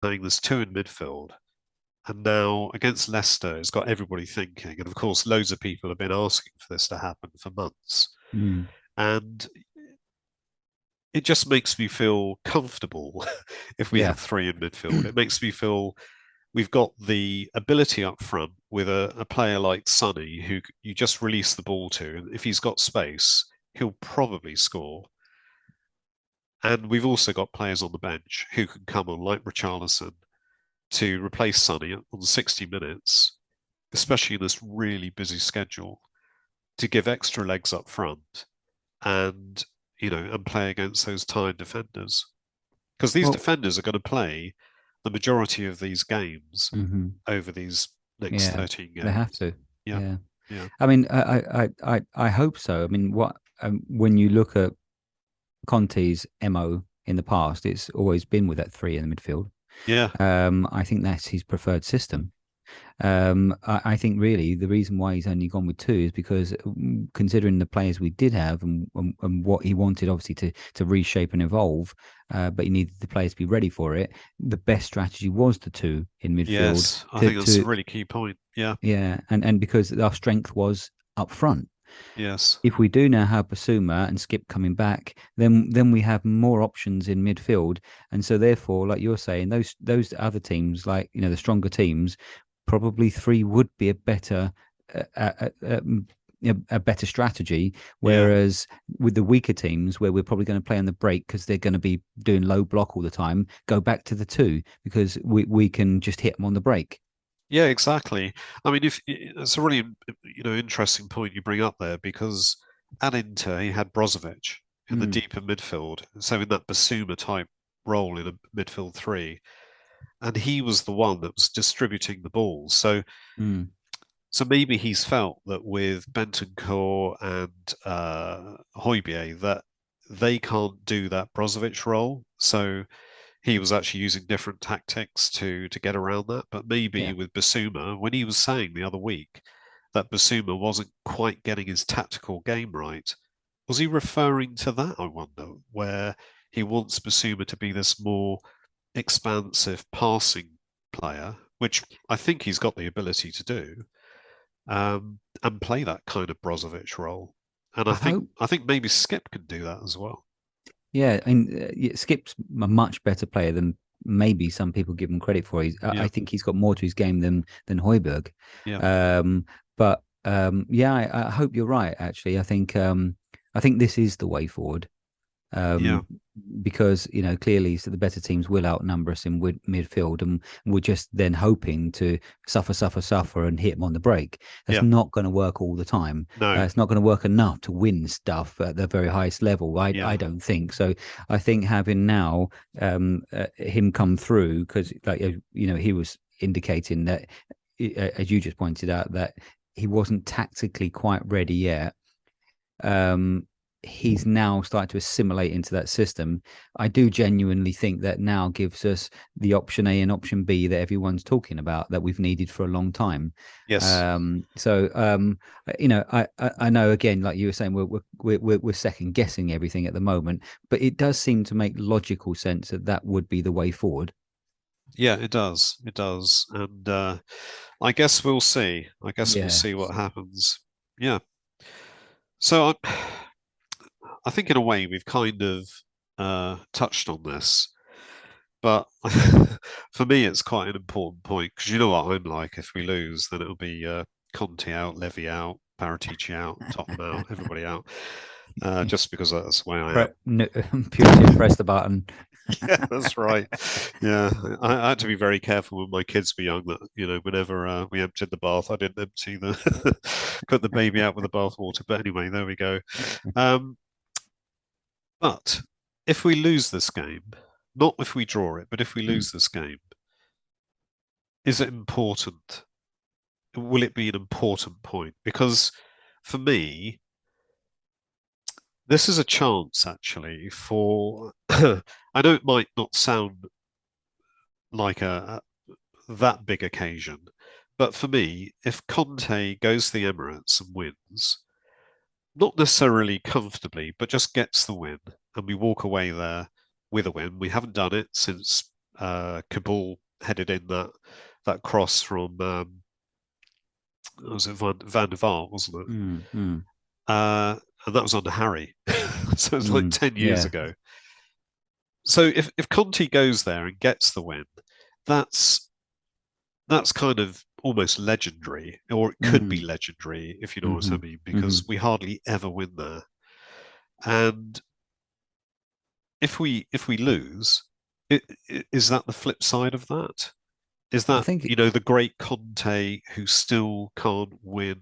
playing this two in midfield. And now against Leicester, it's got everybody thinking. And of course, loads of people have been asking for this to happen for months. Mm. And it just makes me feel comfortable if we Yeah. have three in midfield. It makes me feel we've got the ability up front with a player like Sonny, who you just release the ball to. And if he's got space, he'll probably score. And we've also got players on the bench who can come on, like Richarlison, to replace Sonny on 60 minutes, especially in this really busy schedule, to give extra legs up front and and play against those tired defenders. Because these Well, defenders are going to play the majority of these games hmm over these next yeah, 13 they have games. to. Yeah, Yeah. yeah, I mean, I hope so. I mean, when you look at Conte's MO in the past, it's always been with that three in the midfield. yeah, I think that's his preferred system. I think really the reason why he's only gone with two is because considering the players we did have and what he wanted, obviously to reshape and evolve, but he needed the players to be ready for it. The best strategy was the two in midfield yes. I to think that's a to really key point. Yeah, yeah, and because our strength was up front. yes, If we do now have Basuma and Skip coming back, then we have more options in midfield, and so therefore, like you're saying, those other teams, like the stronger teams, probably three would be a better a better strategy. yeah. Whereas with the weaker teams, where we're probably going to play on the break because they're going to be doing low block all the time, go back to the two because we can just hit them on the break. Yeah, exactly. I mean, if it's a really interesting point you bring up there because at Inter he had Brozovic in the Mm, deeper midfield, so in that Basuma type role in a midfield three, and he was the one that was distributing the balls. mm, So maybe he's felt that with Bentancur and Højbjerg that they can't do that Brozovic role. So he was actually using different tactics to get around that. But maybe yeah. with Basuma, when he was saying the other week that Basuma wasn't quite getting his tactical game right, was he referring to that, I wonder, where he wants Basuma to be this more expansive passing player, which I think he's got the ability to do, and play that kind of Brozovic role. And I I think hope. I think maybe Skip can do that as well. Yeah, and yeah, Skip's a much better player than maybe some people give him credit for. I Yeah, think he's got more to his game than Højbjerg. yeah, But yeah, I hope you're right. Actually, I think this is the way forward. yeah, Um, because clearly, so the better teams will outnumber us in midfield, and we're just then hoping to suffer, suffer, suffer, and hit them on the break. That's yeah. not going to work all the time. No, It's not going to work enough to win stuff at the very highest level. I yeah, don't think so. I think having now him come through because, like he was indicating that, as you just pointed out, that he wasn't tactically quite ready yet. um, he's now starting to assimilate into that system. I do genuinely think that now gives us the option A and option B that everyone's talking about that we've needed for a long time. yes, I know again, like you were saying, we're second guessing everything at the moment, but it does seem to make logical sense that that would be the way forward. yeah. It does, and I guess we'll see. I guess we'll Yeah. see what happens. Yeah. So I think in a way we've kind of touched on this, but for me it's quite an important point because you know what I'm like. If we lose, then it'll be Conte out, Levy out, Paratici out, Tottenham out, everybody out. Just because that's the way I am. No, Putin press the button. Yeah, that's right. Yeah, I had to be very careful when my kids were young that, whenever we emptied the bath, I didn't empty put the baby out with the bath water. But anyway, there we go. Um, but if we lose this game, not if we draw it, but if we lose this game, is it important? Will it be an important point? Because for me, this is a chance actually for, I know it might not sound like that big occasion. But for me, if Conte goes to the Emirates and wins, not necessarily comfortably, but just gets the win, and we walk away there with a win, we haven't done it since Kabul headed in that cross from was it Van der Vaart, wasn't it? Mm, mm, And that was under Harry, so it's like mm. 10 years Yeah. ago. So if Conte goes there and gets the win, that's that's kind of almost legendary, or it could be Mm, legendary if you know what I hmm mean, hmm because we hardly ever win there. And if we lose, is that the flip side of that? Is I that, think the great Conte who still can't win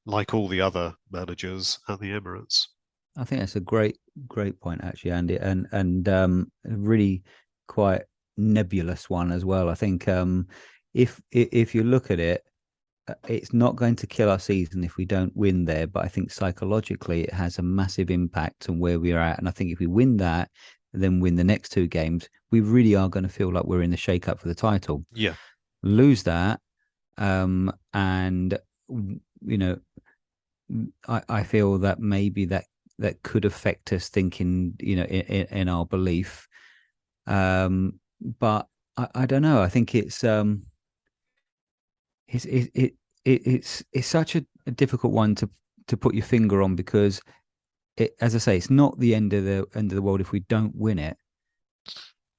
like all the other managers at the Emirates? I think that's a great point actually, Andy, and a really quite nebulous one as well. I think if you look at it, it's not going to kill our season if we don't win there, but I think psychologically it has a massive impact on where we are at. And I think if we win that, then win the next two games, we really are going to feel like we're in the shake up for the title. Yeah, Lose that, and you know, I feel that maybe that could affect us thinking, in our belief. But I don't know. I think it's it's such a difficult one to put your finger on because as I say, it's not the end of the world if we don't win it.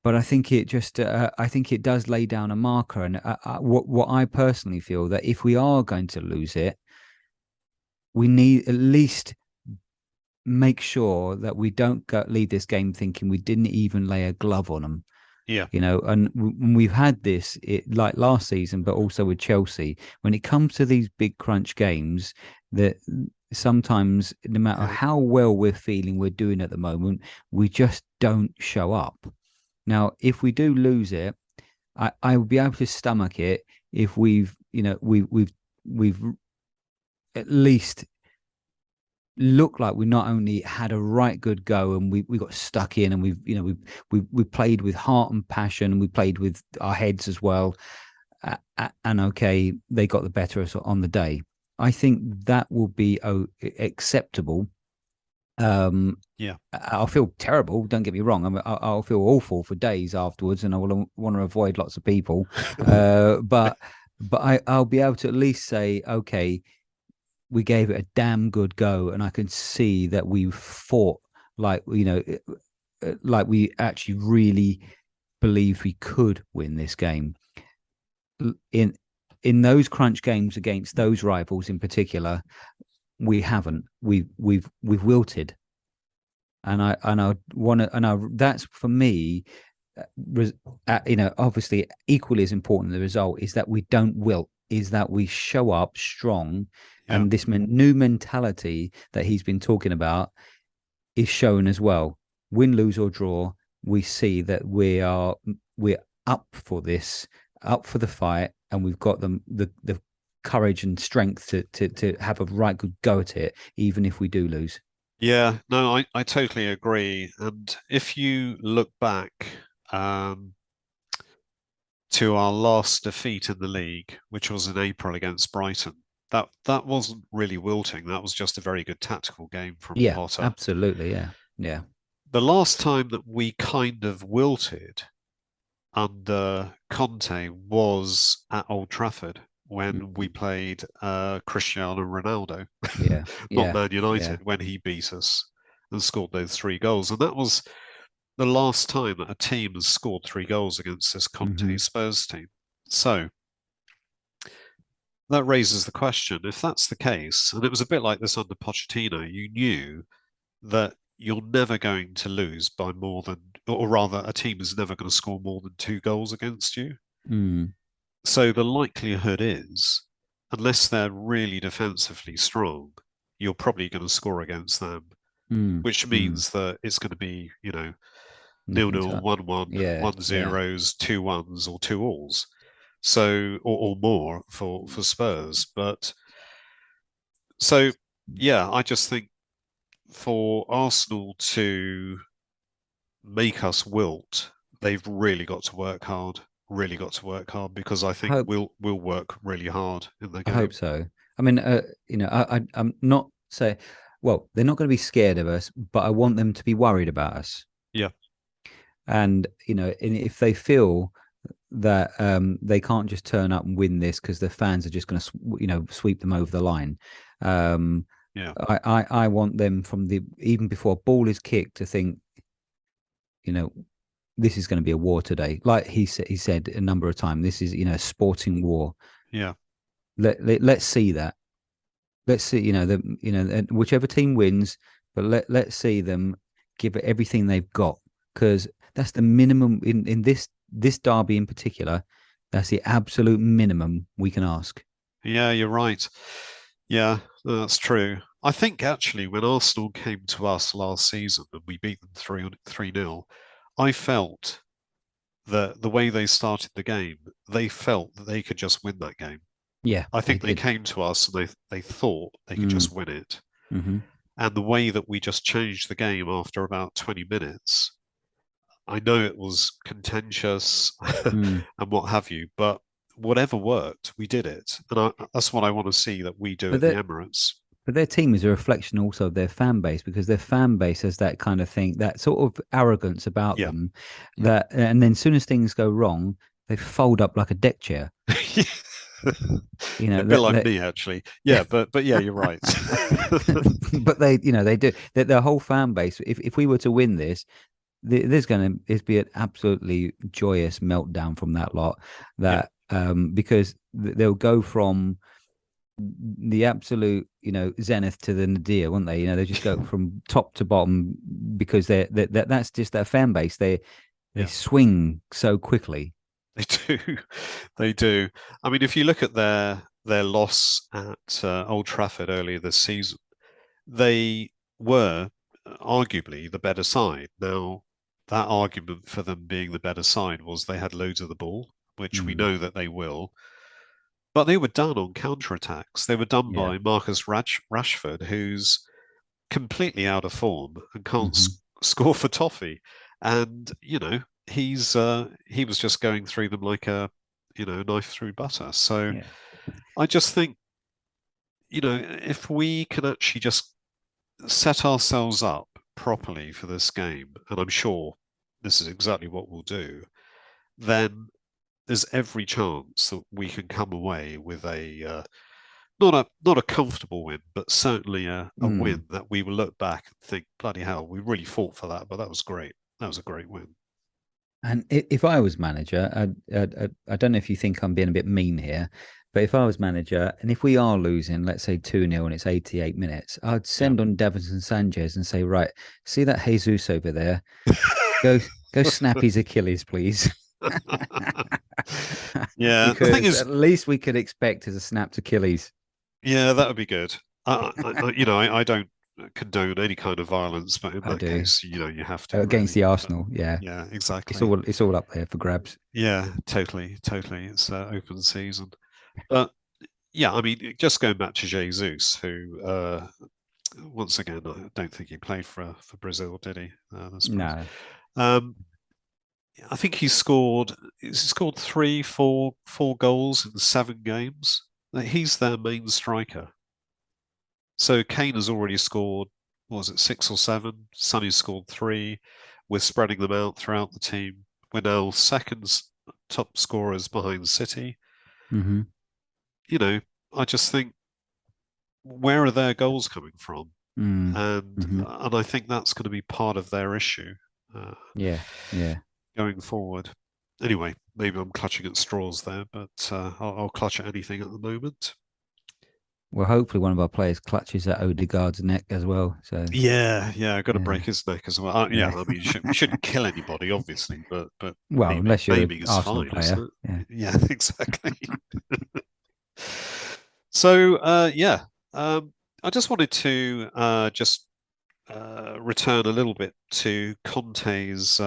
But I think I think it does lay down a marker, and what I personally feel that if we are going to lose it, we need at least make sure that we don't leave this game thinking we didn't even lay a glove on them. yeah, And we've had this like last season, but also with Chelsea. When it comes to these big crunch games, that sometimes no matter yeah, how well we're feeling we're doing at the moment, we just don't show up. Now, if we do lose it, I will be able to stomach it if we've at least looked like we not only had a right good go and we got stuck in and we played with heart and passion and we played with our heads as well, and okay, they got the better of us on the day. I think that will be acceptable. yeah. I'll feel terrible, don't get me wrong. I'll feel awful for days afterwards and I will want to avoid lots of people, but I'll be able to at least say, okay, we gave it a damn good go, and I can see that we fought like like we actually really believe we could win this game. In those crunch games against those rivals in particular, we haven't. We've wilted, and I want to, and I that's for me. Obviously, equally as important the result is that we don't wilt, is that we show up strong, Yeah. and this new mentality that he's been talking about is shown as well. Win, lose or draw, we see that we're up for this, up for the fight, and we've got the courage and strength to have a right good go at it, even if we do lose. Yeah, no, I totally agree. And if you look back um, to our last defeat in the league, which was in April against Brighton, that wasn't really wilting. That was just a very good tactical game from Yeah, Potter. absolutely. Yeah, yeah. The last time that we kind of wilted under Conte was at Old Trafford when we Mhm. played Cristiano Ronaldo, Yeah, not yeah, Man yeah. United, when he beat us and scored those 3 goals. And that was the last time that a team has scored 3 goals against this Conte Hmm. Spurs team. So that raises the question, if that's the case, and it was a bit like this under Pochettino, you knew that you're never going to lose by more than, or rather, a team is never going to score more than 2 goals against you. Mm, So the likelihood is, unless they're really defensively strong, you're probably going to score against them, mm, which mm. means that it's going to be, Nip nil and nil, tuck. 1-1, Yeah, one yeah. zeros, 2-1s, or 2-alls. So, or more for Spurs. But so, yeah, I just think for Arsenal to make us wilt, they've really got to work hard. Really got to work hard because I I think hope we'll work really hard in the I hope game. so. I mean, I'm not saying, well, they're not going to be scared of us, but I want them to be worried about us. Yeah, And and if they feel that they can't just turn up and win this because the fans are just going to sweep them over the line. Um, Yeah. I want them from the even before a ball is kicked to think, you know, this is going to be a war today. Like he said a number of times, this is a sporting war. Yeah. Let's see that. Let's see, whichever team wins, but let's see them give it everything they've got, because that's the minimum in this derby in particular. That's the absolute minimum we can ask. Yeah, you're right. Yeah, that's true. I think actually when Arsenal came to us last season and we beat them 3-0, I felt that the way they started the game, they felt that they could just win that game. Yeah, I they think they did. came to us and they thought they could Mm, just win it. hmm And the way that we just changed the game after about 20 minutes, I know it was contentious mm. and what have you, but whatever worked, we did it. And that's what I want to see that we do But at the that Emirates. but their team is a reflection also of their fan base, because their fan base has that kind of thing, that sort of arrogance about Yeah, them, yeah. and then as soon as things go wrong, they fold up like a deck chair. A bit That like that me, actually. Yeah, but yeah, you're right. but they do their whole fan base. If we were to win this, there's going to be an absolutely joyous meltdown from that lot. Yeah, Because they'll go from the absolute zenith to the nadir, won't they? They just go from top to bottom, because that's just their fan base. They yeah, swing so quickly. they do. They do. I mean, if you look at their loss at Old Trafford earlier this season, they were arguably the better side. Now, that argument for them being the better side was they had loads of the ball, which we Mm, know that they will. But they were done on counter-attacks. They were done yeah. by Marcus Rashford, who's completely out of form and can't hmm score for toffee. And he was just going through them like a knife through butter. So Yeah. I just think if we can actually just set ourselves up properly for this game, and I'm sure this is exactly what we'll do, then there's every chance that we can come away with a not a comfortable win, but certainly a Mm. win that we will look back and think, bloody hell, we really fought for that, but that was great. That was a great win. And if I was manager, I don't know if you think I'm being a bit mean here, but if I was manager and if we are losing, let's say 2-0 and it's 88 minutes, I'd Yeah. send on Davinson Sanchez and say, right, see that Jesus over there? Go go snap his Achilles, please. Yeah, the thing Because is, at least we could expect as a snapped Achilles. yeah, that would be good. I don't condone any kind of violence, but in I that do. case, you have to Against really. the But Arsenal, yeah. yeah, It's exactly. all up there for grabs. Yeah, totally, totally. It's open season. But yeah, I mean, just going back to Jesus, who once again, I don't think he played for Brazil, did he? That's Brazil. No. Um, I think he scored three, four goals in 7 games. He's their main striker. So Kane has already scored, what was it, 6 or 7? Sonny's scored 3. We're spreading them out throughout the team. We're now second top scorers behind City. hmm You know, I just think, where are their goals coming from? Mm. And hmm and I think that's going to be part of their issue uh, Yeah. Yeah. going forward. Anyway, maybe I'm clutching at straws there, but I'll clutch at anything at the moment. Well, hopefully one of our players clutches at Odegaard's neck as well. So Yeah, yeah, I've got to break yeah, his neck as well. Yeah, yeah. I mean, we shouldn't kill anybody, obviously, but Well, maiming, unless you're an maiming is Arsenal fine, isn't player. Yeah. it? Yeah, exactly. So, yeah, I just wanted to just return a little bit to Conte's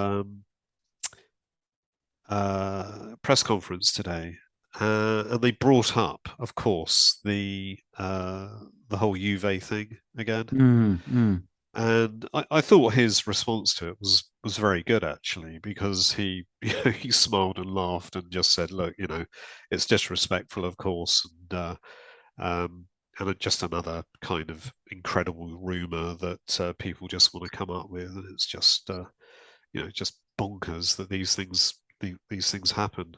press conference today, and they brought up, of course, the whole Juve thing again. Mm, mm, And I thought his response to it was very good actually, because he he smiled and laughed and just said, "Look, it's disrespectful, of course, um, and just another kind of incredible rumor that people just want to come up with, and it's just just bonkers that these things happen.